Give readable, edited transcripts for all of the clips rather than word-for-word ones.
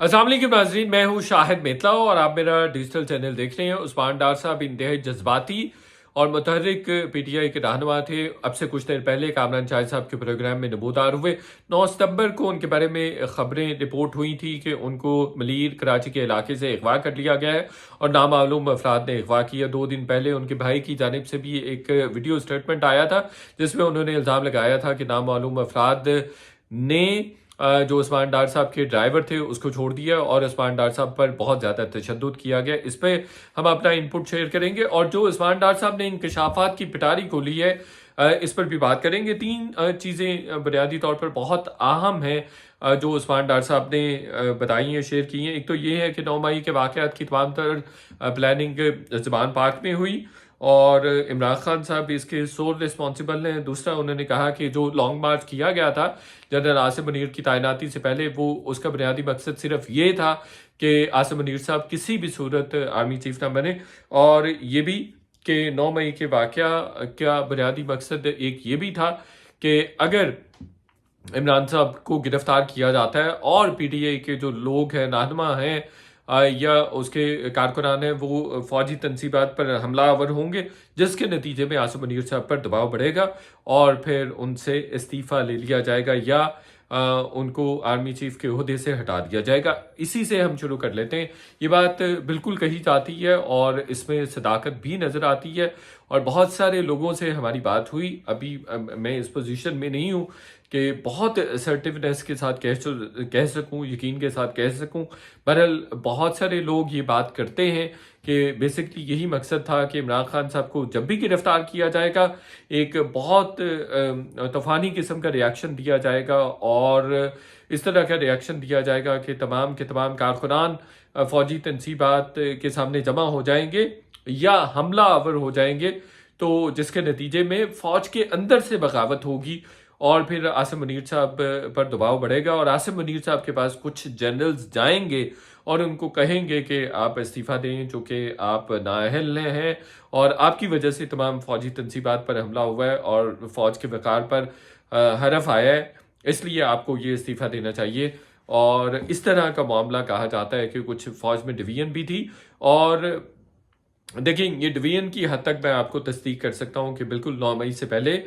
अस्सलाम वालेकुम नाज़रीन, मैं हूँ शाहिद मेतला और आप मेरा डिजिटल चैनल देख रहे हैं। उस्मान डार साहब इंतहाई जज्बाती और मुतहर्रिक पीटीआई के रहनुमा थे। अब से कुछ देर पहले कामरान चाय साहब के प्रोग्राम में नमूदार हुए। 9 सितंबर को उनके बारे में खबरें रिपोर्ट हुई थी कि उनको मलीर कराची के इलाके से अगवा कर लिया गया है और नामालूम अफराद ने अगवा किया। 2 दिन पहले उनके भाई की जानिब से भी एक वीडियो स्टेटमेंट आया था जिसमें उन्होंने इल्ज़ाम लगाया था कि नामालूम अफराद ने जो उस्मान डार साहब के ड्राइवर थे उसको छोड़ दिया और उस्मान डार साहब पर बहुत ज़्यादा तशद्दुद किया गया। इस पर हम अपना इनपुट शेयर करेंगे और जो उस्मान डार साहब ने इंकशाफात की पिटारी खोली है इस पर भी बात करेंगे। 3 चीज़ें बुनियादी तौर पर बहुत अहम हैं जो उस्मान डार साहब ने बताई हैं, शेयर की हैं। एक तो ये है कि 9 मई के वाक़यात की तमाम तर प्लानिंग ज़बान पाक में हुई और इमरान खान साहब इसके सोल रिस्पॉन्सिबल हैं। दूसरा, उन्होंने कहा कि जो लॉन्ग मार्च किया गया था जनरल आसिम मुनीर की तैनाती से पहले, वो उसका बुनियादी मकसद सिर्फ ये था कि आसिम मुनीर साहब किसी भी सूरत आर्मी चीफ ना बने, और ये भी कि 9 मई के वाक़या का बुनियादी मकसद एक ये भी था कि अगर इमरान साहब को गिरफ्तार किया जाता है और पीटीआई के जो लोग हैं, रहनुमा हैं या उसके कारकुनान हैं, वो फौजी तनसीबात पर हमलावर होंगे, जिसके नतीजे में आसिम मुनीर साहब पर दबाव बढ़ेगा और फिर उनसे इस्तीफ़ा ले लिया जाएगा या उनको आर्मी चीफ के ओहदे से हटा दिया जाएगा। इसी से हम शुरू कर लेते हैं। ये बात बिल्कुल कही जाती है और इसमें सदाकत भी नज़र आती है और बहुत सारे लोगों से हमारी बात हुई। अभी मैं इस पोजीशन में नहीं हूँ कि बहुत असर्टिवनेस के साथ कह सकूं, यकीन के साथ कह सकूं। बहरहाल बहुत सारे लोग ये बात करते हैं कि बेसिकली यही मकसद था कि इमरान खान साहब को जब भी गिरफ्तार किया जाएगा एक बहुत तूफ़ानी किस्म का रिएक्शन दिया जाएगा और इस तरह का रिएक्शन दिया जाएगा कि तमाम के तमाम कारकुनान फ़ौजी तनसीबात के सामने जमा हो जाएंगे या हमला आवर हो जाएंगे, तो जिसके नतीजे में फ़ौज के अंदर से बगावत होगी और फिर आसिम मुनीर साहब पर दबाव बढ़ेगा और आसिम मुनीर साहब के पास कुछ जनरल्स जाएंगे और उनको कहेंगे कि आप इस्तीफ़ा दें, जो कि आप नाअहल हैं और आपकी वजह से तमाम फ़ौजी तनसीबात पर हमला हुआ है और फ़ौज के वक़ार पर हरफ आया है, इसलिए आपको ये इस्तीफ़ा देना चाहिए। और इस तरह का मामला कहा जाता है कि कुछ फ़ौज में डिवीज़न भी थी और देखिए, ये डिवीजन की हद तक मैं आपको तस्दीक कर सकता हूँ कि बिल्कुल 9 मई से पहले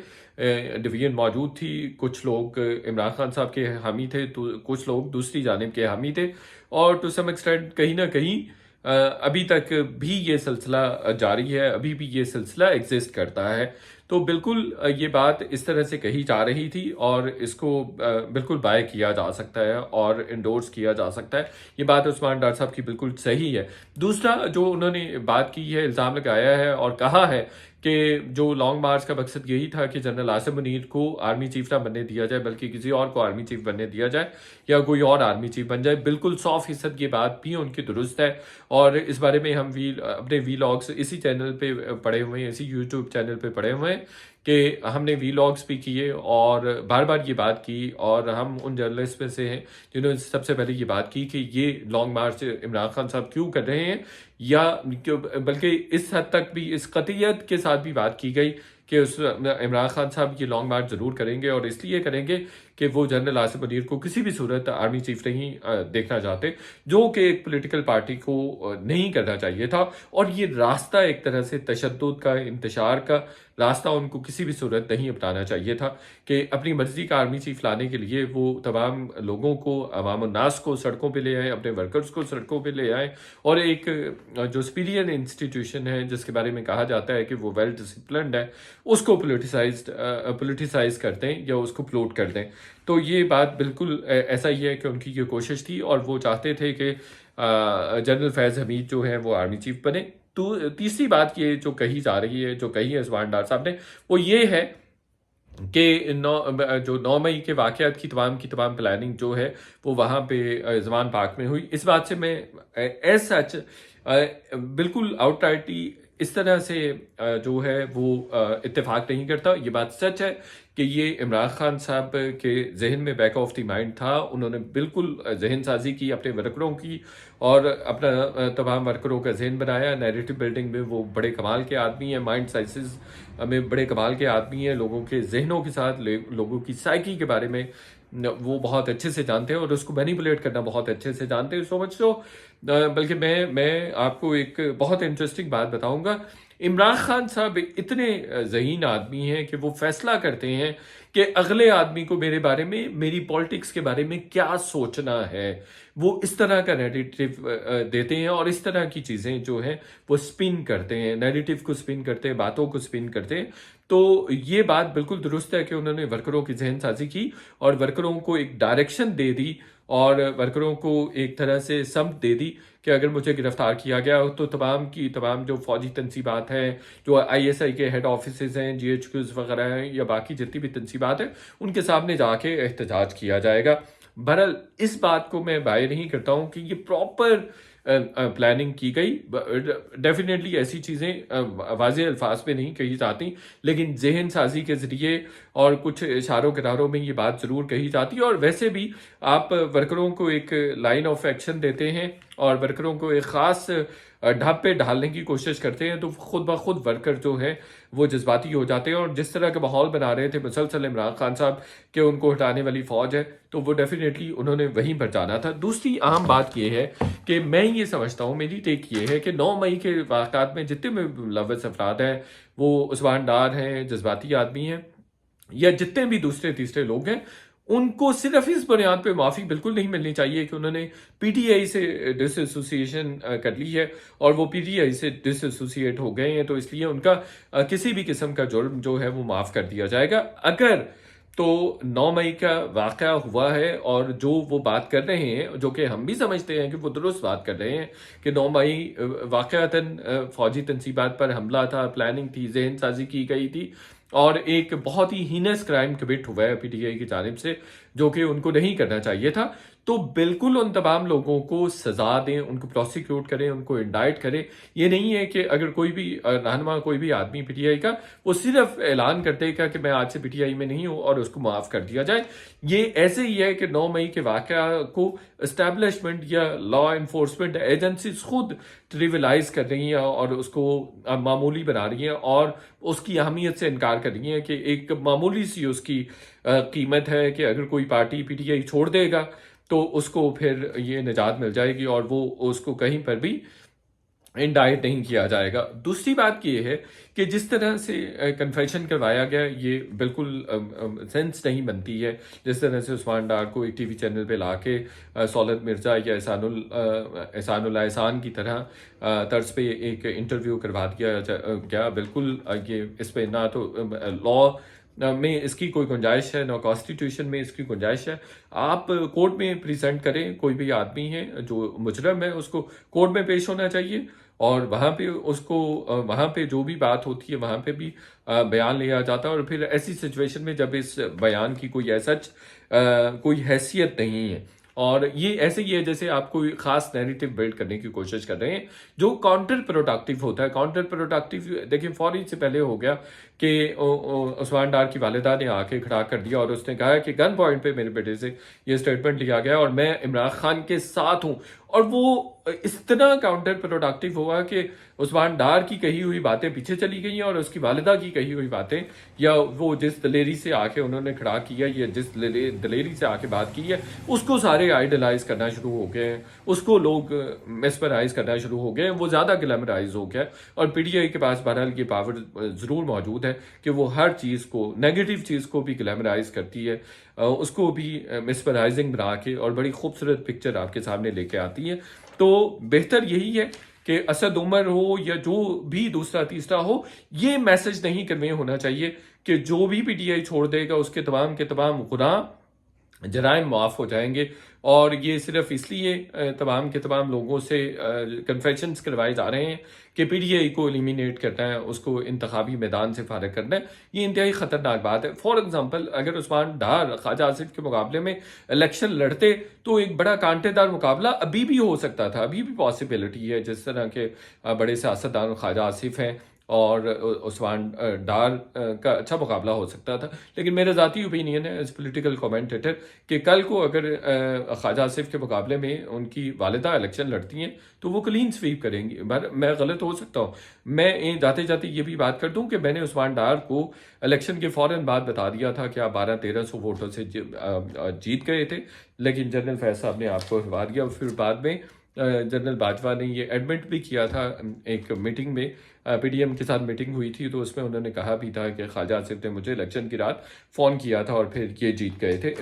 डिवीजन मौजूद थी। कुछ लोग इमरान खान साहब के हामी थे, तो कुछ लोग दूसरी जानिब के हामी थे और टू सम एक्सटेंट कहीं ना कहीं अभी तक भी ये सिलसिला जारी है, अभी भी ये सिलसिला एग्जिस्ट करता है। तो बिल्कुल ये बात इस तरह से कही जा रही थी और इसको बिल्कुल बाय किया जा सकता है और इंडोर्स किया जा सकता है। ये बात उस्मान डार साहब की बिल्कुल सही है। दूसरा जो उन्होंने बात की है, इल्ज़ाम लगाया है और कहा है कि जो लॉन्ग मार्च का मकसद यही था कि जनरल आसिम मुनीर को आर्मी चीफ ना बनने दिया जाए बल्कि किसी और को आर्मी चीफ बनने दिया जाए या कोई और आर्मी चीफ बन जाए। बिल्कुल 100% ये बात भी उनकी दुरुस्त है और इस बारे में हम अपने वीलॉग्स इसी चैनल पे पड़े हुए हैं, इसी यूट्यूब चैनल पे पड़े हुए हैं कि हमने वीलॉग्स भी किए और बार बार ये बात की और हम उन जर्नलिस्ट में से हैं जिन्होंने सबसे पहले ये बात की कि ये लॉन्ग मार्च इमरान खान साहब क्यों कर रहे हैं, या बल्कि इस हद तक भी इस कतियत के साथ भी बात की गई कि उस इमरान खान साहब ये लॉन्ग मार्च ज़रूर करेंगे और इसलिए करेंगे कि वो जनरल आसिम मुनीर को किसी भी सूरत आर्मी चीफ नहीं देखना चाहते, जो कि एक पॉलिटिकल पार्टी को नहीं करना चाहिए था। और ये रास्ता एक तरह से तशद्दुद का, इंतशार का रास्ता उनको किसी भी सूरत नहीं अपनाना चाहिए था कि अपनी मर्जी का आर्मी चीफ लाने के लिए वो तमाम लोगों को, अवाम नास को सड़कों पे ले आए, अपने वर्कर्स को सड़कों पे ले आए और एक जो सिविलियन इंस्टीट्यूशन है जिसके बारे में कहा जाता है कि वो वेल डिसिप्लिन्ड है, उसको पोलिटिसाइज कर दें या उसको प्लोट कर दें। तो ये बात बिल्कुल ऐसा ही है कि उनकी ये कोशिश थी और वो चाहते थे कि जनरल फैज़ हमीद जो है वो आर्मी चीफ बने। तो तीसरी बात ये जो कही जा रही है, जो कही है उस्मान डार साहब ने, वो ये है कि 9 मई के वाक़यात की तमाम प्लानिंग जो है वो वहाँ पे ज़बान पाक में हुई। इस बात से मैं एज सच बिल्कुल आउटराइटली इस तरह से जो है वो इत्तेफाक नहीं करता। ये बात सच है कि ये इमरान खान साहब के जहन में बैक ऑफ द माइंड था। उन्होंने बिल्कुल जहन साजी की अपने वर्करों की और अपना तमाम वर्करों का जहन बनाया। नैरेटिव बिल्डिंग में वो बड़े कमाल के आदमी हैं, माइंड साइंसेस में बड़े कमाल के आदमी हैं, लोगों के जहनों के साथ लोगों की साइकी के बारे में वो बहुत अच्छे से जानते हैं और उसको मैनिपुलेट करना बहुत अच्छे से जानते हैं, सो मच सो बल्कि मैं आपको एक बहुत इंटरेस्टिंग बात बताऊंगा। इमरान खान साहब इतने ज़हीन आदमी हैं कि वो फैसला करते हैं कि अगले आदमी को मेरे बारे में, मेरी पॉलिटिक्स के बारे में क्या सोचना है। वो इस तरह का नैरेटिव देते हैं और इस तरह की चीज़ें जो हैं वो स्पिन करते हैं, नैरेटिव को स्पिन करते हैं, बातों को स्पिन करते हैं। तो ये बात बिल्कुल दुरुस्त है कि उन्होंने वर्करों की जहन साजी की और वर्करों को एक डायरेक्शन दे दी और वर्करों को एक तरह से समझ दे दी कि अगर मुझे गिरफ्तार किया गया तो तमाम की तमाम जो फौजी तनसीबात हैं, जो आईएसआई के हेड ऑफिस हैं, जीएचक्यूज वगैरह हैं या बाकी जितनी भी तनसीबात हैं, उनके सामने जाके एहतजाज किया जाएगा। बहरहाल इस बात को मैं बाय नहीं करता हूँ कि ये प्रॉपर प्लानिंग की गई। डेफिनेटली ऐसी चीज़ें वाज़ेह अल्फाज में नहीं कही जाती, लेकिन जहन साजी के ज़रिए और कुछ इशारों किनारों में ये बात ज़रूर कही जाती है। और वैसे भी आप वर्करों को एक लाइन ऑफ एक्शन देते हैं और वर्करों को एक ख़ास ढाब पे ढालने की कोशिश करते हैं तो खुद ब खुद वर्कर जो है वो जज्बाती हो जाते हैं। और जिस तरह का माहौल बना रहे थे मुसलसल इमरान खान साहब कि उनको हटाने वाली फ़ौज है, तो वो डेफिनेटली उन्होंने वहीं पर जाना था। दूसरी अहम बात ये है कि मैं ये समझता हूँ, मेरी टेक ये है कि 9 मई के वाक़ात में जितने भी मुलव्वस अफराद हैं, वो उस्मान डार हैं, जज्बाती आदमी हैं, या जितने भी दूसरे तीसरे लोग हैं, उनको सिर्फ इस बुनियाद पे माफ़ी बिल्कुल नहीं मिलनी चाहिए कि उन्होंने पीटीआई से डिसएसोसिएशन कर ली है और वो पीटीआई से डिसएसोसिएट हो गए हैं, तो इसलिए उनका किसी भी किस्म का जुर्म जो है वो माफ़ कर दिया जाएगा। अगर तो 9 मई का वाक़या हुआ है और जो वो बात कर रहे हैं, जो कि हम भी समझते हैं कि वो दुरुस्त बात कर रहे हैं कि 9 मई वाक़यातन फ़ौजी तनसीबात पर हमला था, प्लानिंग थी, जहन साजी की गई थी और एक बहुत ही हीनस क्राइम कमिट हुआ है पीटीआई की जानिब से, जो कि उनको नहीं करना चाहिए था। तो बिल्कुल उन तमाम लोगों को सजा दें, उनको प्रोसिक्यूट करें, उनको इंडाइट करें। ये नहीं है कि अगर कोई भी रहनुमा, कोई भी आदमी पीटीआई का, वो सिर्फ ऐलान कर देगा कि मैं आज से पीटीआई में नहीं हूं और उसको माफ़ कर दिया जाए। ये ऐसे ही है कि 9 मई के वाक़या को इस्टेब्लिशमेंट या लॉ इन्फोर्समेंट एजेंसीज खुद ट्रिविलाइज कर रही हैं और उसको मामूली बना रही हैं और उसकी अहमियत से इनकार कर रही हैं कि एक मामूली सी उसकी कीमत है कि अगर कोई पार्टी पीटीआई छोड़ देगा तो उसको फिर ये निजात मिल जाएगी और वो उसको कहीं पर भी इंडाइट नहीं किया जाएगा। दूसरी बात ये है कि जिस तरह से कन्फेशन करवाया गया, ये बिल्कुल सेंस नहीं बनती है। जिस तरह से उस्मान डार को एक टीवी चैनल पे लाके सौलत मिर्ज़ा या एहसानुल एहसान की तरह तर्ज पे एक इंटरव्यू करवा दिया गया। बिल्कुल ये इस पे ना तो लॉ में इसकी कोई गुंजाइश है, ना कॉन्स्टिट्यूशन में इसकी गुंजाइश है। आप कोर्ट में प्रेजेंट करें, कोई भी आदमी है जो मुजरम है उसको कोर्ट में पेश होना चाहिए और वहाँ पे उसको वहाँ पे जो भी बात होती है वहाँ पे भी बयान लिया जाता है। और फिर ऐसी सिचुएशन में जब इस बयान की कोई सच कोई हैसियत नहीं है और ये ऐसे ही है जैसे आप कोई खास नैरेटिव बिल्ड करने की कोशिश कर रहे हैं जो काउंटर प्रोडक्टिव होता है। काउंटर प्रोडक्टिव देखिए फौरी से पहले हो गया कि उस्मान डार की वालिदा ने आके खड़ा कर दिया और उसने कहा कि गन पॉइंट पे मेरे बेटे से ये स्टेटमेंट लिया गया और मैं इमरान खान के साथ हूं। और वो इतना काउंटर प्रोडक्टिव हुआ कि उस्मान डार की कही हुई बातें पीछे चली गई और उसकी वालिदा की कही हुई बातें या वो जिस दलेरी से आके उन्होंने खड़ा किया या जिस दलेरी से आके बात की है उसको सारे आइडलाइज करना शुरू हो गए हैं, उसको लोग मेस्पराइज करना शुरू हो गए हैं, वो ज़्यादा ग्लैमराइज हो गया। और पीटीआई के पास बहरहाल ये पावर ज़रूर मौजूद है कि वो हर चीज़ को, नेगेटिव चीज़ को भी ग्लैमराइज करती है, उसको भी मिसपराइजिंग बना के और बड़ी खूबसूरत पिक्चर आपके सामने लेके आती है। तो बेहतर यही है कि असद उमर हो या जो भी दूसरा तीसरा हो, ये मैसेज नहीं कन्वे होना चाहिए कि जो भी पीटीआई छोड़ देगा उसके तमाम के तमाम गुनाह जराइम माफ़ हो जाएंगे। और ये सिर्फ इसलिए तमाम के तमाम लोगों से कन्फेशंस करवाए जा रहे हैं कि पीटीआई को एलिमिनेट करना है, उसको इंतखाबी मैदान से फारिग करना है। ये इंतहाई ख़तरनाक बात है। फॉर एग्जांपल अगर उस्मान डार ख्वाजा आसिफ के मुकाबले में इलेक्शन लड़ते तो एक बड़ा कांटेदार मुकाबला अभी भी हो सकता था, अभी भी पॉसिबिलिटी है। जिस तरह के बड़े सियासतदान ख्वाजा आसिफ हैं اور عثمان ڈار کا اچھا مقابلہ ہو سکتا تھا. لیکن میرا ذاتی اوپینین ہے ایز پولیٹیکل کومنٹیٹر کہ کل کو اگر خواجہ آصف کے مقابلے میں ان کی والدہ الیکشن لڑتی ہیں تو وہ کلین سویپ کریں گی. میں غلط ہو سکتا ہوں. میں جاتے جاتے یہ بھی بات کر دوں کہ میں نے عثمان ڈار کو الیکشن کے فوراً بعد بتا دیا تھا کہ آپ 1200-1300 ووٹوں سے جیت گئے تھے، لیکن جنرل فیض صاحب نے آپ کو ہروا دیا. پھر بعد میں جنرل باجوہ نے یہ ایڈمٹ بھی کیا تھا ایک میٹنگ میں، پی ڈی ایم کے ساتھ میٹنگ ہوئی تھی تو اس میں انہوں نے کہا بھی تھا کہ خواجہ آصف نے مجھے الیکشن کی رات فون کیا تھا اور پھر یہ جیت گئے تھے.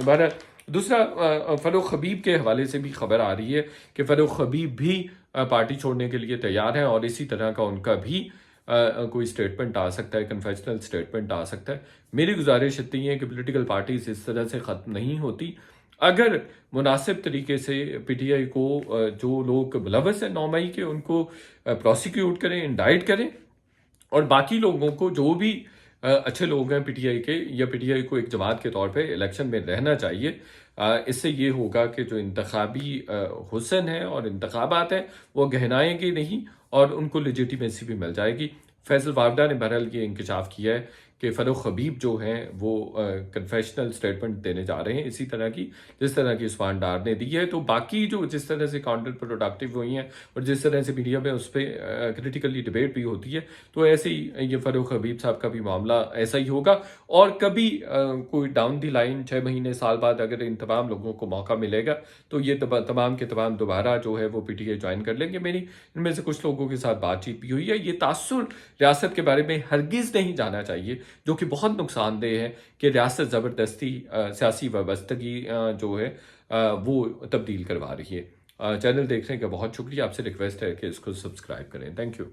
دوسرا فروخ حبیب کے حوالے سے بھی خبر آ رہی ہے کہ فروخ حبیب بھی پارٹی چھوڑنے کے لیے تیار ہیں اور اسی طرح کا ان کا بھی کوئی سٹیٹمنٹ آ سکتا ہے، کنفیشنل سٹیٹمنٹ آ سکتا ہے. میری گزارش اتنی ہے کہ پولیٹیکل پارٹیز اس طرح سے ختم نہیں ہوتی. اگر مناسب طریقے سے پی ٹی آئی کو جو لوگ ملوث ہیں 9 مئی کے ان کو پروسیکیوٹ کریں، انڈائٹ کریں، اور باقی لوگوں کو جو بھی اچھے لوگ ہیں پی ٹی آئی کے یا پی ٹی آئی کو ایک جماعت کے طور پہ الیکشن میں رہنا چاہیے. اس سے یہ ہوگا کہ جو انتخابی حسن ہے اور انتخابات ہیں وہ گہرائیں گے نہیں اور ان کو لیجیٹیمیسی بھی مل جائے گی. فیصل وافدہ نے بہرحال یہ انکشاف کیا ہے کہ فروخ حبیب جو ہیں وہ کنفیشنل سٹیٹمنٹ دینے جا رہے ہیں اسی طرح کی جس طرح کی عثمان ڈار نے دی ہے. تو باقی جو جس طرح سے کاؤنٹر پروڈکٹیو ہوئی ہیں اور جس طرح سے میڈیا میں اس پہ کریٹیکلی ڈیبیٹ بھی ہوتی ہے تو ایسے ہی یہ فروخ حبیب صاحب کا بھی معاملہ ایسا ہی ہوگا. اور کبھی کوئی ڈاؤن دی لائن 6 مہینے سال بعد اگر ان تمام لوگوں کو موقع ملے گا تو یہ تمام کے تمام دوبارہ جو ہے وہ پی ٹی آئی جوائن کر لیں گے. میری ان میں سے کچھ لوگوں کے ساتھ بات چیت بھی ہوئی ہے. یہ تاثر ریاست کے بارے میں ہرگز نہیں جانا چاہیے جو کہ بہت نقصان دہ ہے کہ ریاست زبردستی سیاسی وابستگی جو ہے وہ تبدیل کروا رہی ہے. چینل دیکھنے کا بہت شکریہ. آپ سے ریکویسٹ ہے کہ اس کو سبسکرائب کریں. Thank you.